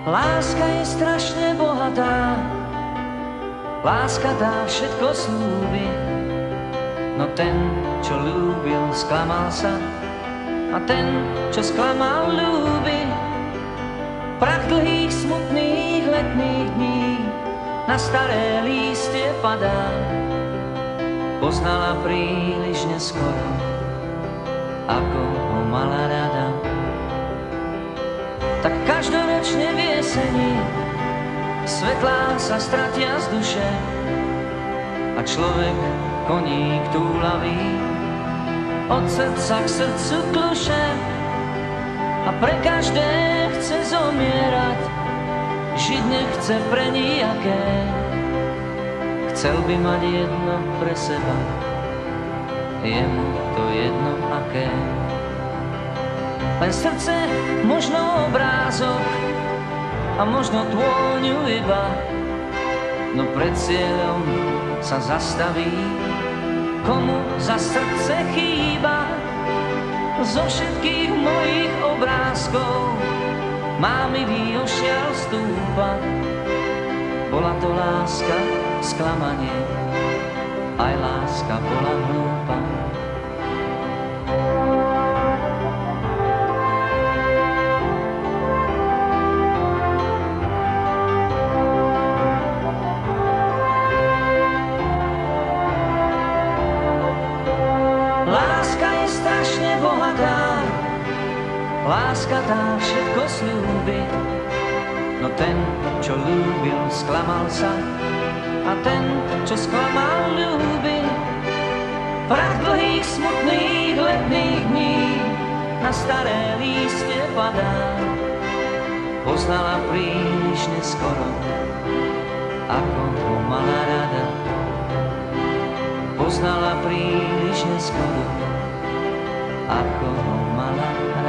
Láska je strašne bohatá, láska dá všetko slúbi. No ten, čo ľúbil, sklamal sa, a ten, čo sklamal, ľúbi. Prach dlhých, smutných letných dní na staré lístie padá. Poznala príliš neskoro, ako ho mala rada. Tak každoročne v jeseni svetlá sa stratia z duše a človek koník túlavý od srdca k srdcu kluše. A pre každé chce zomierať, žiť nechce pre nijaké. Chcel by mať jedno pre seba, je mu to jedno aké. Len srdce, možno obrázok a možno tôňu iba, no pred cieľom sa zastaví, komu za srdce chýba. Zo všetkých mojich obrázkov má mi výošiaľ stúpa. Bola to láska, sklamanie, aj láska bola hlúpa. Láska je strašne bohatá, láska dá všetko sľúbi. No ten, čo ľúbil, sklamal sa, a ten, čo sklamal, ľúbi. Prach dlhých, smutných letných dní na staré lístie padá. Poznala príliš neskoro, ako ho mala rada. Poznala príliš neskoro, ako ho mala rada.